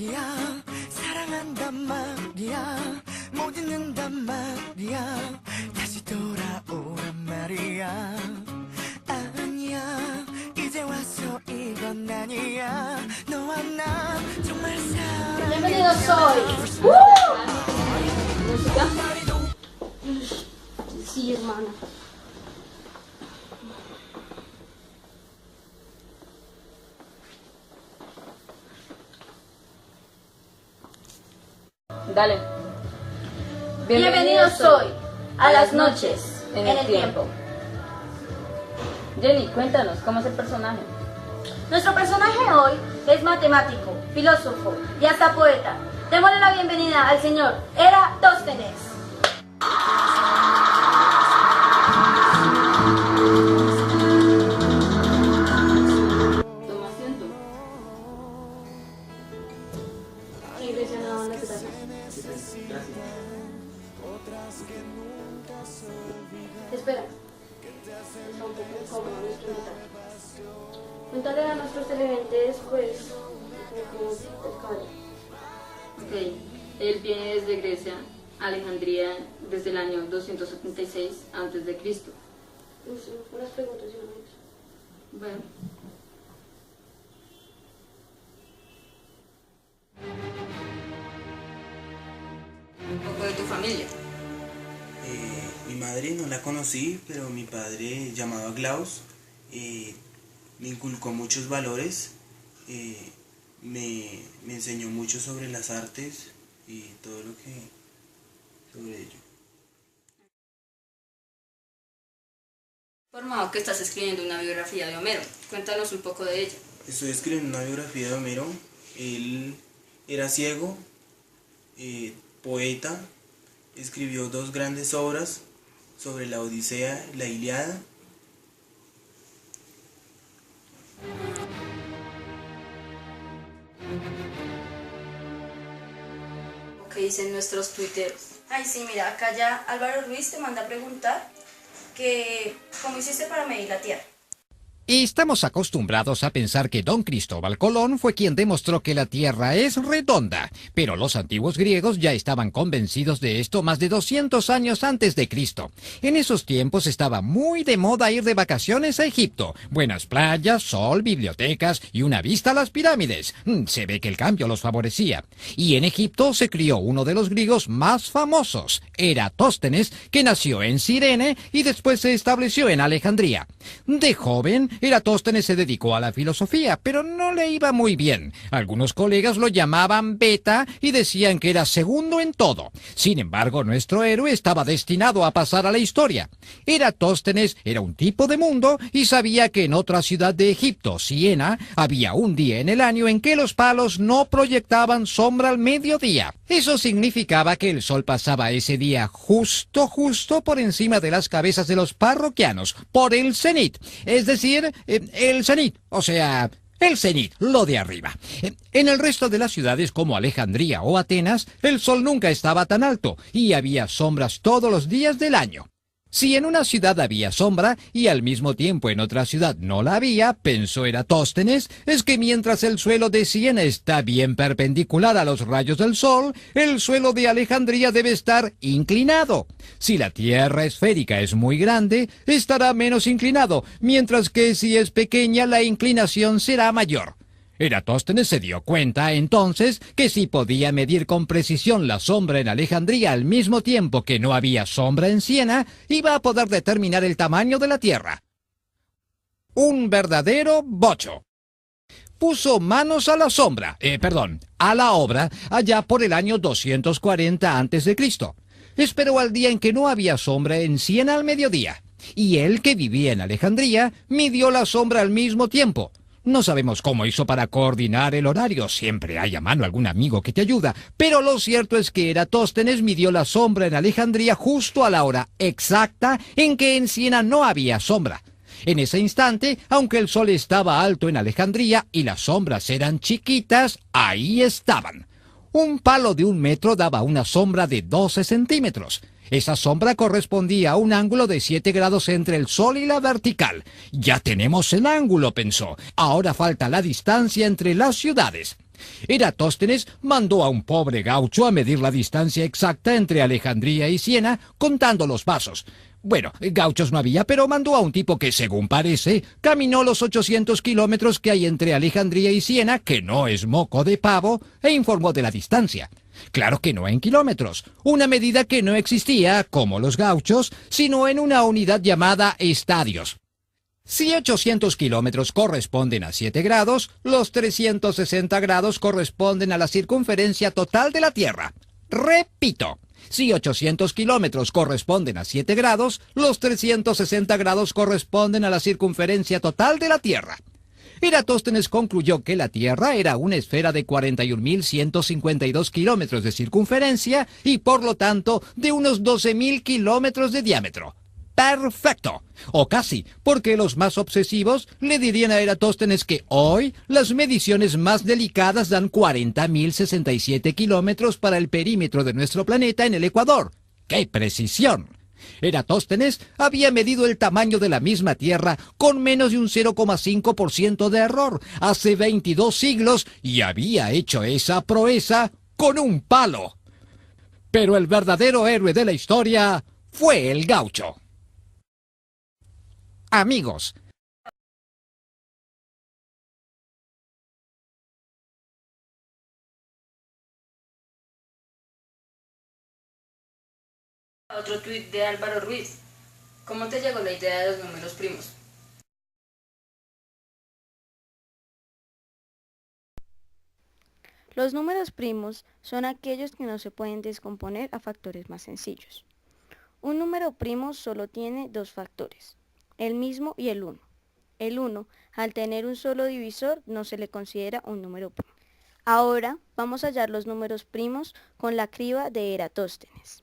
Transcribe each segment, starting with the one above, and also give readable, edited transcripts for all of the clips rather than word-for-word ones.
말이야 사랑한단 말이야 못 잊는단 말이야 다시 돌아오란 말이야 아니야 이제 와서 이건 아니야 너와 나 정말 사랑해 Bienvenidos hoy. ¿Música? Sí, hermana. Dale. Bienvenidos hoy a las noches en el tiempo. Jenny, cuéntanos, ¿cómo es el personaje? Nuestro personaje hoy es matemático, filósofo y hasta poeta. Démosle la bienvenida al señor Eratóstenes. Toma asiento. Espera. Está un poco incómodo nuestro invitado. Cuéntale a nuestros televidentes, pues, cómo el caballo. Ok, él viene desde Grecia, Alejandría, desde el año 276 a.C. Unas preguntas y una vez. Bueno. Un poco de tu familia. Mi madre no la conocí, pero mi padre, llamado Klaus, me inculcó muchos valores, me enseñó mucho sobre las artes y todo lo que sobre ello. Informado que estás escribiendo una biografía de Homero. Cuéntanos un poco de ella. Estoy escribiendo una biografía de Homero. Él era ciego, poeta, escribió 2 grandes obras sobre la Odisea y la Ilíada. ¿Qué dicen nuestros tuiteros? Ay, sí, mira, acá ya Álvaro Ruiz te manda a preguntar que cómo hiciste para medir la Tierra. Estamos acostumbrados a pensar que don Cristóbal Colón fue quien demostró que la Tierra es redonda, pero los antiguos griegos ya estaban convencidos de esto más de 200 años antes de Cristo. En esos tiempos estaba muy de moda ir de vacaciones a Egipto. Buenas playas, sol, bibliotecas y una vista a las pirámides. Se ve que el cambio los favorecía. Y en Egipto se crió uno de los griegos más famosos, Eratóstenes, que nació en Cirene y después se estableció en Alejandría. De joven, Eratóstenes se dedicó a la filosofía, pero no le iba muy bien. Algunos colegas lo llamaban beta y decían que era segundo en todo. Sin embargo, nuestro héroe estaba destinado a pasar a la historia. Eratóstenes era un tipo de mundo y sabía que en otra ciudad de Egipto, Siena, había un día en el año en que los palos no proyectaban sombra al mediodía. Eso significaba que el sol pasaba ese día justo por encima de las cabezas de los parroquianos, por el cenit, es decir, el cenit, o sea, el cenit, lo de arriba. En el resto de las ciudades como Alejandría o Atenas, el sol nunca estaba tan alto y había sombras todos los días del año. Si en una ciudad había sombra y al mismo tiempo en otra ciudad no la había, pensó Eratóstenes, es que mientras el suelo de Siena está bien perpendicular a los rayos del sol, el suelo de Alejandría debe estar inclinado. Si la Tierra esférica es muy grande, estará menos inclinado, mientras que si es pequeña la inclinación será mayor. Eratóstenes se dio cuenta, entonces, que si podía medir con precisión la sombra en Alejandría al mismo tiempo que no había sombra en Siena, iba a poder determinar el tamaño de la Tierra. Un verdadero bocho. Puso manos a la a la obra, allá por el año 240 a.C. Esperó al día en que no había sombra en Siena al mediodía, y él, que vivía en Alejandría, midió la sombra al mismo tiempo. No sabemos cómo hizo para coordinar el horario, siempre hay a mano algún amigo que te ayuda, pero lo cierto es que Eratóstenes midió la sombra en Alejandría justo a la hora exacta en que en Siena no había sombra. En ese instante, aunque el sol estaba alto en Alejandría y las sombras eran chiquitas, ahí estaban. Un palo de 1 metro daba una sombra de 12 centímetros. Esa sombra correspondía a un ángulo de 7 grados entre el sol y la vertical. Ya tenemos el ángulo, pensó. Ahora falta la distancia entre las ciudades. Eratóstenes mandó a un pobre gaucho a medir la distancia exacta entre Alejandría y Siena, contando los pasos. Bueno, gauchos no había, pero mandó a un tipo que, según parece, caminó los 800 kilómetros que hay entre Alejandría y Siena, que no es moco de pavo, e informó de la distancia. Claro que no en kilómetros, una medida que no existía, como los gauchos, sino en una unidad llamada estadios. Si 800 kilómetros corresponden a 7 grados, los 360 grados corresponden a la circunferencia total de la Tierra. Repito, si 800 kilómetros corresponden a 7 grados, los 360 grados corresponden a la circunferencia total de la Tierra. Eratóstenes concluyó que la Tierra era una esfera de 41.152 kilómetros de circunferencia y, por lo tanto, de unos 12.000 kilómetros de diámetro. ¡Perfecto! O casi, porque los más obsesivos le dirían a Eratóstenes que hoy las mediciones más delicadas dan 40.067 kilómetros para el perímetro de nuestro planeta en el Ecuador. ¡Qué precisión! Eratóstenes había medido el tamaño de la misma Tierra con menos de un 0,5% de error hace 22 siglos y había hecho esa proeza con un palo. Pero el verdadero héroe de la historia fue el gaucho. Amigos, Otro tuit de Álvaro Ruiz. ¿Cómo te llegó la idea de los números primos? Los números primos son aquellos que no se pueden descomponer a factores más sencillos. Un número primo solo tiene dos factores, el mismo y el 1. El 1, al tener un solo divisor, no se le considera un número primo. Ahora vamos a hallar los números primos con la criba de Eratóstenes.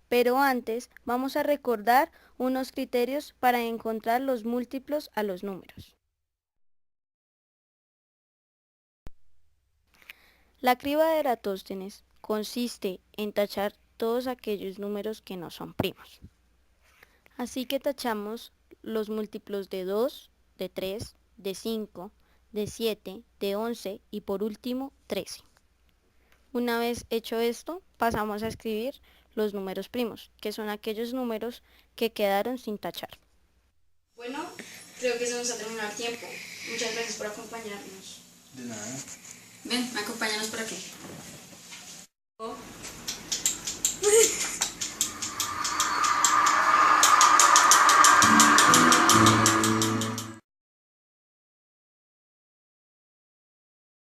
Pero antes vamos a recordar unos criterios para encontrar los múltiplos a los números. La criba de Eratóstenes consiste en tachar todos aquellos números que no son primos. Así que tachamos los múltiplos de 2, de 3, de 5, de 7, de 11 y por último 13. Una vez hecho esto, pasamos a escribir los números primos, que son aquellos números que quedaron sin tachar. Bueno, creo que se nos ha terminado el tiempo. Muchas gracias por acompañarnos. De nada. Ven, acompáñanos por aquí.